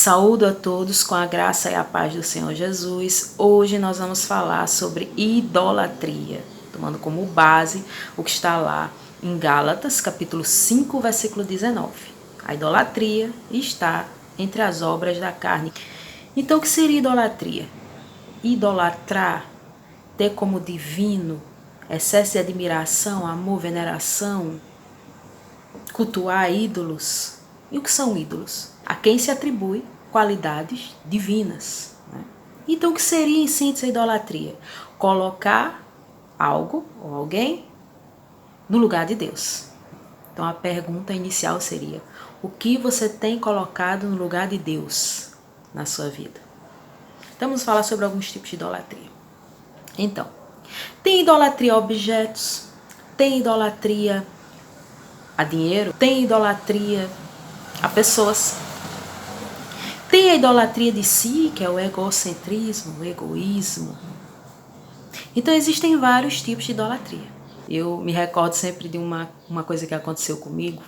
Saúdo a todos com a graça e a paz do Senhor Jesus. Hoje nós vamos falar sobre idolatria, tomando como base o que está lá em Gálatas, capítulo 5, versículo 19. A idolatria está entre as obras da carne. Então, o que seria idolatria? Idolatrar, ter como divino, excesso de admiração, amor, veneração, cultuar ídolos. E o que são ídolos? A quem se atribui qualidades divinas. Né? Então, o que seria em síntese a idolatria? Colocar algo ou alguém no lugar de Deus. Então, a pergunta inicial seria: o que você tem colocado no lugar de Deus na sua vida? Então, vamos falar sobre alguns tipos de idolatria. Então, tem idolatria a objetos, tem idolatria a dinheiro, tem idolatria a pessoas. Tem a idolatria de si, que é o egocentrismo, o egoísmo. Então existem vários tipos de idolatria. Eu me recordo sempre de uma coisa que aconteceu comigo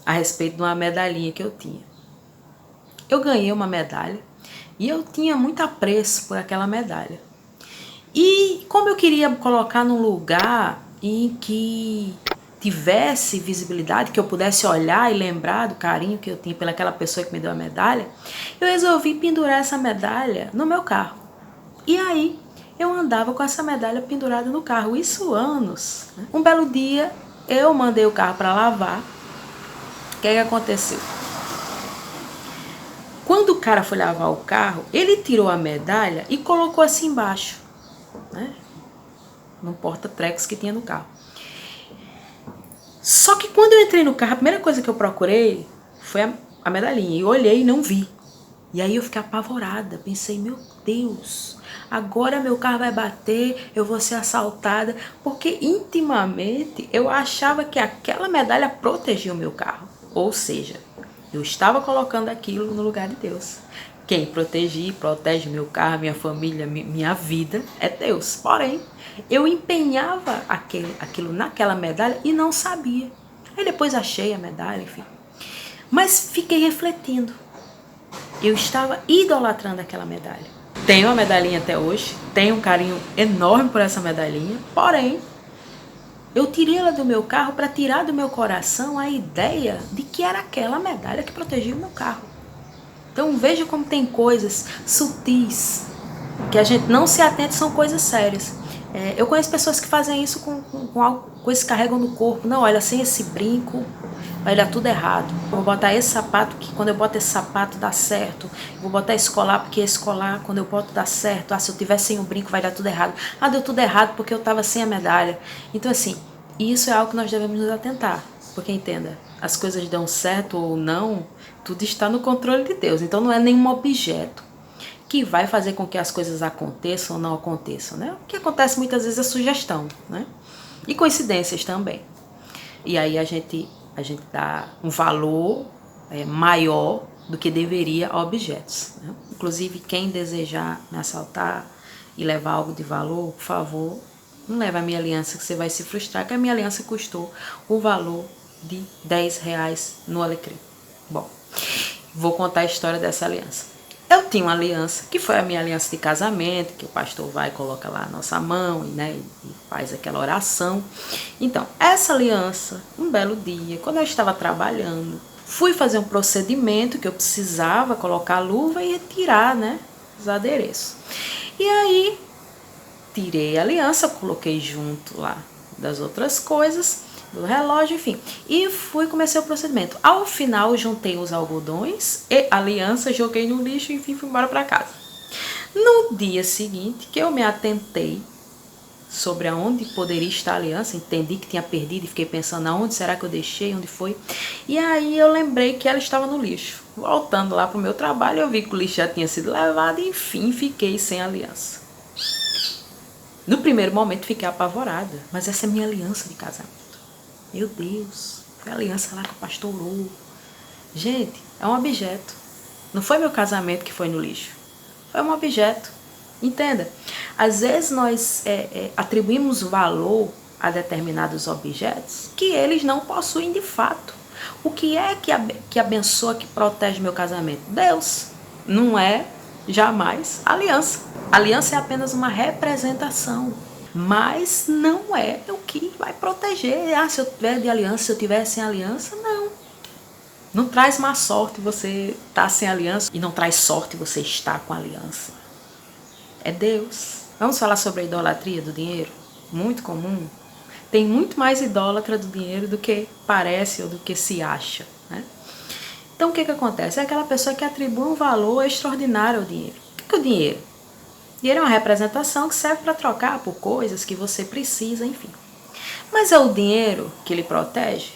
a respeito de uma medalhinha que eu tinha. Eu ganhei uma medalha e eu tinha muito apreço por aquela medalha. E como eu queria colocar num lugar em que tivesse visibilidade, que eu pudesse olhar e lembrar do carinho que eu tinha pelaquela pessoa que me deu a medalha, eu resolvi pendurar essa medalha no meu carro. E aí eu andava com essa medalha pendurada no carro, isso anos. Um belo dia eu mandei o carro para lavar. O que aconteceu? Quando o cara foi lavar o carro, ele tirou a medalha e colocou assim embaixo, né? No porta-trecos que tinha no carro. Só que quando eu entrei no carro, a primeira coisa que eu procurei foi a medalhinha. E olhei e não vi. E aí eu fiquei apavorada. Pensei, meu Deus, agora meu carro vai bater, eu vou ser assaltada. Porque intimamente eu achava que aquela medalha protegia o meu carro. Ou seja, eu estava colocando aquilo no lugar de Deus. Quem protege o meu carro, minha família, minha vida é Deus. Porém, eu empenhava aquilo naquela medalha e não sabia. Aí depois achei a medalha, enfim. Mas fiquei refletindo. Eu estava idolatrando aquela medalha. Tenho a medalhinha até hoje, tenho um carinho enorme por essa medalhinha. Porém, eu tirei ela do meu carro para tirar do meu coração a ideia de que era aquela medalha que protegia o meu carro. Então veja como tem coisas sutis que a gente não se atenta, são coisas sérias. Eu conheço pessoas que fazem isso com algo, coisas que carregam no corpo. Não, olha, sem esse brinco vai dar tudo errado. Eu vou botar esse sapato, que quando eu boto esse sapato dá certo. Eu vou botar esse colar, porque esse colar, quando eu boto, dá certo. Ah, se eu tiver sem o brinco vai dar tudo errado. Ah, deu tudo errado porque eu estava sem a medalha. Então assim, isso é algo que nós devemos nos atentar. Porque entenda, as coisas dão certo ou não, tudo está no controle de Deus. Então não é nenhum objeto que vai fazer com que as coisas aconteçam ou não aconteçam, né? O que acontece muitas vezes é sugestão, né? E coincidências também. E aí a gente dá um valor maior do que deveria a objetos, né? Inclusive, quem desejar me assaltar e levar algo de valor, por favor, não leve a minha aliança que você vai se frustrar, que a minha aliança custou o valor de R$10 no Alecrim. Bom, vou contar a história dessa aliança. Eu tinha uma aliança, que foi a minha aliança de casamento, que o pastor vai e coloca lá a nossa mão, né, e faz aquela oração. Então, essa aliança, um belo dia, quando eu estava trabalhando, fui fazer um procedimento que eu precisava colocar a luva e retirar, né, os adereços. E aí, tirei a aliança, coloquei junto lá das outras coisas, do relógio, enfim. E comecei o procedimento. Ao final, juntei os algodões e a aliança, joguei no lixo, enfim, fui embora para casa. No dia seguinte, que eu me atentei sobre aonde poderia estar a aliança, entendi que tinha perdido e fiquei pensando aonde será que eu deixei, onde foi. E aí eu lembrei que ela estava no lixo. Voltando lá para o meu trabalho, eu vi que o lixo já tinha sido levado e, enfim, fiquei sem aliança. No primeiro momento, fiquei apavorada. Mas essa é minha aliança de casamento. Meu Deus, foi a aliança lá que o pastor orou. Gente, é um objeto. Não foi meu casamento que foi no lixo. Foi um objeto. Entenda? Às vezes nós atribuímos valor a determinados objetos que eles não possuem de fato. O que é que abençoa, que protege meu casamento? Deus. Não é jamais aliança. Aliança é apenas uma representação, mas não é o que vai proteger. Ah, se eu tiver de aliança, se eu tiver sem aliança, não. Não traz má sorte você estar sem aliança e não traz sorte você estar com aliança. É Deus. Vamos falar sobre a idolatria do dinheiro? Muito comum. Tem muito mais idólatra do dinheiro do que parece ou do que se acha, né? Então o que acontece? É aquela pessoa que atribui um valor extraordinário ao dinheiro. O que é o dinheiro? O dinheiro é uma representação que serve para trocar por coisas que você precisa, enfim. Mas é o dinheiro que lhe protege?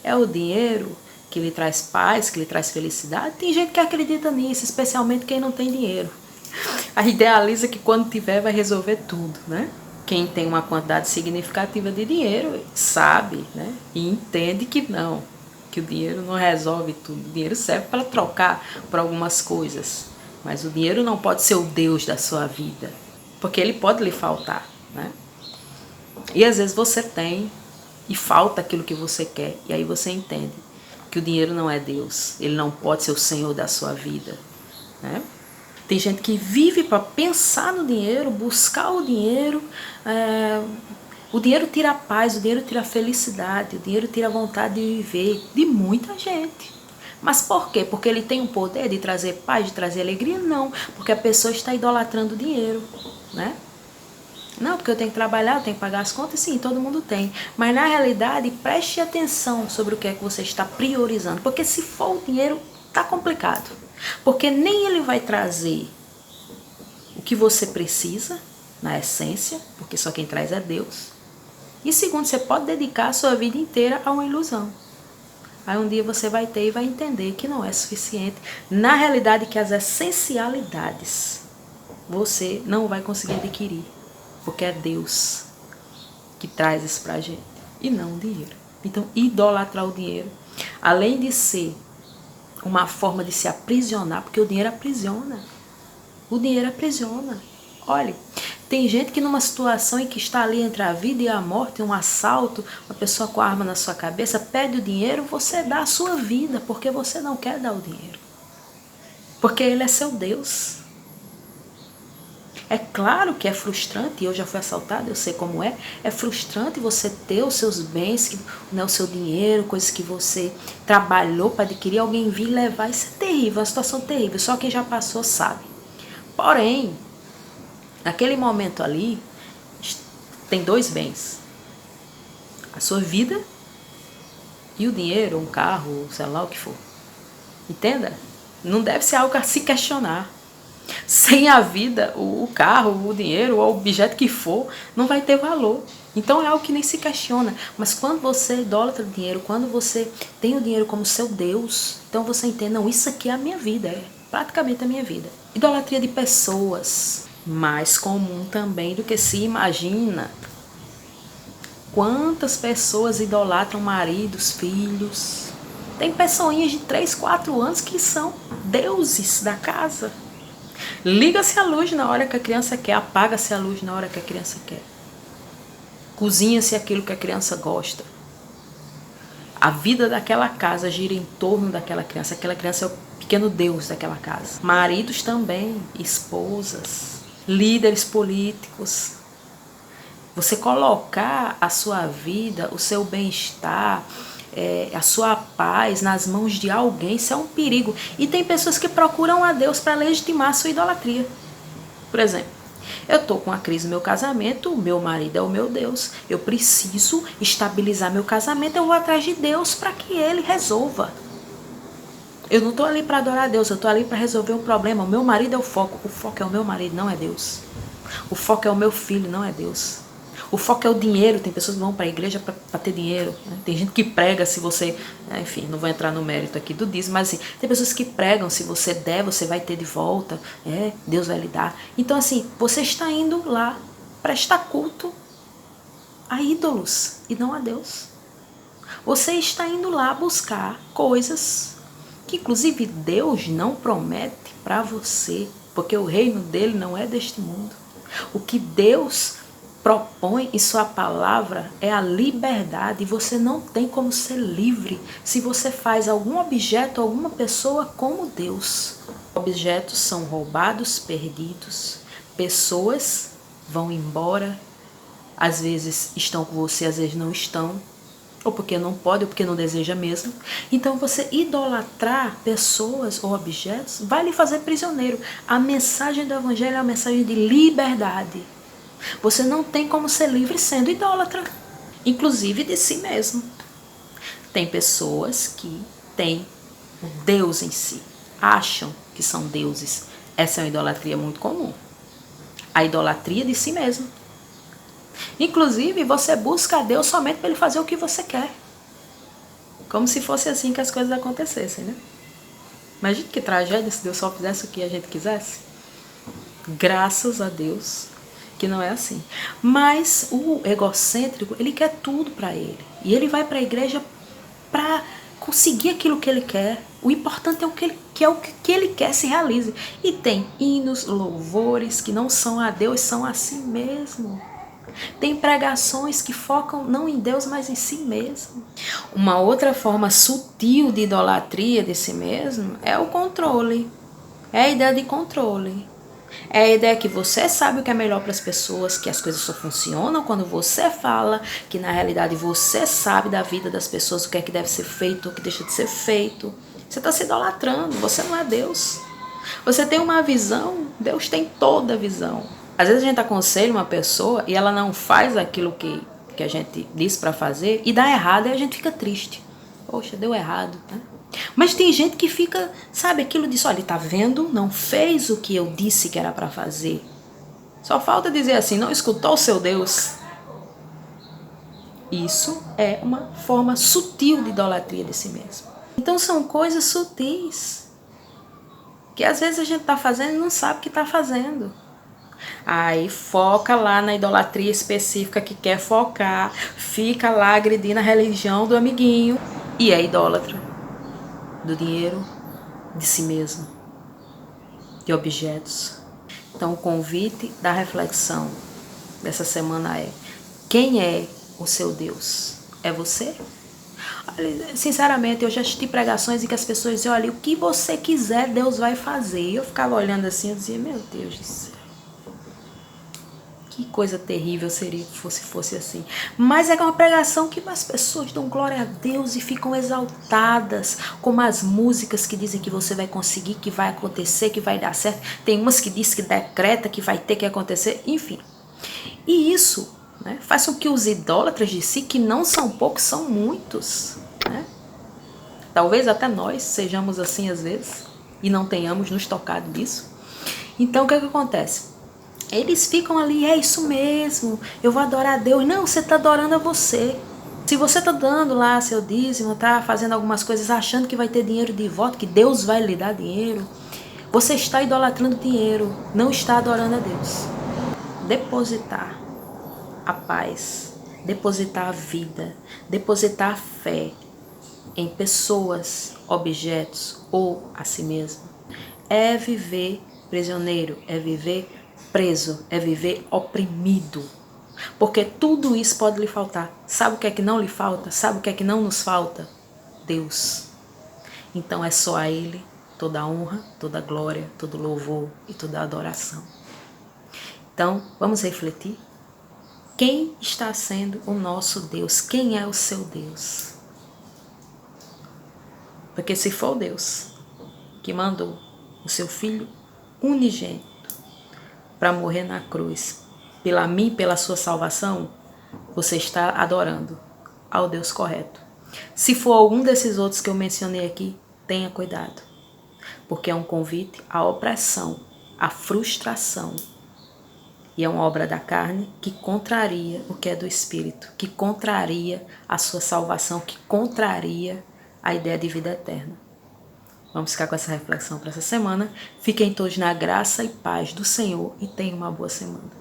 É o dinheiro que lhe traz paz, que lhe traz felicidade? Tem gente que acredita nisso, especialmente quem não tem dinheiro. A idealiza que quando tiver vai resolver tudo, né? Quem tem uma quantidade significativa de dinheiro sabe, né? E entende que não, que o dinheiro não resolve tudo. O dinheiro serve para trocar por algumas coisas, mas o dinheiro não pode ser o Deus da sua vida, porque ele pode lhe faltar, né? E às vezes você tem e falta aquilo que você quer, e aí você entende que o dinheiro não é Deus, ele não pode ser o Senhor da sua vida, né? Tem gente que vive para pensar no dinheiro, buscar o dinheiro. O dinheiro tira a paz, o dinheiro tira a felicidade, o dinheiro tira a vontade de viver de muita gente. Mas por quê? Porque ele tem o poder de trazer paz, de trazer alegria? Não, porque a pessoa está idolatrando o dinheiro, né? Não, porque eu tenho que trabalhar, eu tenho que pagar as contas, sim, todo mundo tem. Mas na realidade, preste atenção sobre o que é que você está priorizando, porque se for o dinheiro, tá complicado. Porque nem ele vai trazer o que você precisa, na essência, porque só quem traz é Deus. E segundo, você pode dedicar a sua vida inteira a uma ilusão. Aí um dia você vai ter e vai entender que não é suficiente. Na realidade, que as essencialidades você não vai conseguir adquirir, porque é Deus que traz isso pra gente, e não o dinheiro. Então, idolatrar o dinheiro, além de ser uma forma de se aprisionar, porque o dinheiro aprisiona. O dinheiro aprisiona. Olha, tem gente que numa situação em que está ali entre a vida e a morte, um assalto, uma pessoa com a arma na sua cabeça, pede o dinheiro, você dá a sua vida, porque você não quer dar o dinheiro. Porque ele é seu Deus. É claro que é frustrante, e eu já fui assaltada, eu sei como é frustrante você ter os seus bens, né, o seu dinheiro, coisas que você trabalhou para adquirir, alguém vir levar, isso é terrível, é uma situação terrível, só quem já passou sabe. Porém, naquele momento ali, tem dois bens, a sua vida e o dinheiro, um carro, sei lá o que for. Entenda? Não deve ser algo a se questionar. Sem a vida, o carro, o dinheiro, o objeto que for, não vai ter valor. Então é algo que nem se questiona. Mas quando você idolatra o dinheiro, quando você tem o dinheiro como seu Deus, então você entende, não, isso aqui é a minha vida, é praticamente a minha vida. Idolatria de pessoas, mais comum também do que se imagina. Quantas pessoas idolatram maridos, filhos? Tem pessoinhas de 3, 4 anos que são deuses da casa. Liga-se a luz na hora que a criança quer, apaga-se a luz na hora que a criança quer. Cozinha-se aquilo que a criança gosta. A vida daquela casa gira em torno daquela criança. Aquela criança é o pequeno Deus daquela casa. Maridos também, esposas, líderes políticos. Você colocar a sua vida, o seu bem-estar, a sua paz nas mãos de alguém, isso é um perigo. E tem pessoas que procuram a Deus para legitimar a sua idolatria. Por exemplo, eu estou com uma crise no meu casamento, o meu marido é o meu Deus, eu preciso estabilizar meu casamento, eu vou atrás de Deus para que Ele resolva. Eu não estou ali para adorar a Deus, eu estou ali para resolver um problema. O meu marido é o foco é o meu marido, não é Deus. O foco é o meu filho, não é Deus. O foco é o dinheiro, tem pessoas que vão para a igreja para ter dinheiro, né? Tem gente que prega se você, enfim, não vou entrar no mérito aqui do dízimo, mas assim, tem pessoas que pregam, se você der, você vai ter de volta, Deus vai lhe dar. Então assim, você está indo lá prestar culto a ídolos e não a Deus. Você está indo lá buscar coisas que inclusive Deus não promete para você, porque o reino dele não é deste mundo. O que Deus propõe em sua palavra é a liberdade. Você não tem como ser livre se você faz algum objeto, alguma pessoa como Deus. Objetos são roubados, perdidos. Pessoas vão embora. Às vezes estão com você, às vezes não estão. Ou porque não pode, ou porque não deseja mesmo. Então você idolatrar pessoas ou objetos vai lhe fazer prisioneiro. A mensagem do Evangelho é uma mensagem de liberdade. Você não tem como ser livre sendo idólatra, inclusive de si mesmo. Tem pessoas que têm o Deus em si, acham que são deuses. Essa é uma idolatria muito comum. A idolatria de si mesmo. Inclusive, você busca a Deus somente para Ele fazer o que você quer. Como se fosse assim que as coisas acontecessem, né? Imagina que tragédia se Deus só fizesse o que a gente quisesse. Graças a Deus que não é assim. Mas o egocêntrico, ele quer tudo para ele. E ele vai para a igreja para conseguir aquilo que ele quer. O importante é o que ele quer se realize. E tem hinos, louvores que não são a Deus, são a si mesmo. Tem pregações que focam não em Deus, mas em si mesmo. Uma outra forma sutil de idolatria de si mesmo é o controle. É a ideia de controle. É a ideia que você sabe o que é melhor para as pessoas, que as coisas só funcionam quando você fala, que na realidade você sabe da vida das pessoas, o que é que deve ser feito, o que deixa de ser feito. Você está se idolatrando, você não é Deus. Você tem uma visão, Deus tem toda a visão. Às vezes a gente aconselha uma pessoa e ela não faz aquilo que a gente disse para fazer e dá errado e a gente fica triste. Poxa, deu errado, né? Mas tem gente que fica, sabe, aquilo disso, olha, tá vendo? Não fez o que eu disse que era para fazer. Só falta dizer assim, não escutou o seu Deus. Isso é uma forma sutil de idolatria de si mesmo. Então são coisas sutis que às vezes a gente tá fazendo e não sabe o que tá fazendo. Aí foca lá na idolatria específica que quer focar, fica lá agredindo a religião do amiguinho e é idólatra do dinheiro, de si mesmo, de objetos. Então o convite da reflexão dessa semana é: quem é o seu Deus? É você? Olha, sinceramente, eu já assisti pregações em que as pessoas diziam, olha, o que você quiser, Deus vai fazer. E eu ficava olhando assim e dizia, meu Deus do céu. Que coisa terrível seria que fosse assim. Mas é uma pregação que as pessoas dão glória a Deus e ficam exaltadas, como as músicas que dizem que você vai conseguir, que vai acontecer, que vai dar certo. Tem umas que dizem que decreta que vai ter que acontecer, enfim. E isso, né, faz com que os idólatras de si, que não são poucos, são muitos, né? Talvez até nós sejamos assim às vezes e não tenhamos nos tocado disso. Então o que acontece? Eles ficam ali, é isso mesmo, eu vou adorar a Deus. Não, você está adorando a você. Se você está dando lá seu dízimo, está fazendo algumas coisas achando que vai ter dinheiro de volta, que Deus vai lhe dar dinheiro, você está idolatrando dinheiro, não está adorando a Deus. Depositar a paz, depositar a vida, depositar a fé em pessoas, objetos ou a si mesmo, é viver prisioneiro, é viver preso, é viver oprimido. Porque tudo isso pode lhe faltar. Sabe o que é que não lhe falta? Sabe o que é que não nos falta? Deus. Então é só a Ele toda a honra, toda a glória, todo o louvor e toda a adoração. Então, vamos refletir. Quem está sendo o nosso Deus? Quem é o seu Deus? Porque se for o Deus que mandou o seu Filho unigênito para morrer na cruz, pela mim, pela sua salvação, você está adorando ao Deus correto. Se for algum desses outros que eu mencionei aqui, tenha cuidado, porque é um convite à opressão, à frustração, e é uma obra da carne que contraria o que é do Espírito, que contraria a sua salvação, que contraria a ideia de vida eterna. Vamos ficar com essa reflexão para essa semana. Fiquem todos na graça e paz do Senhor e tenham uma boa semana.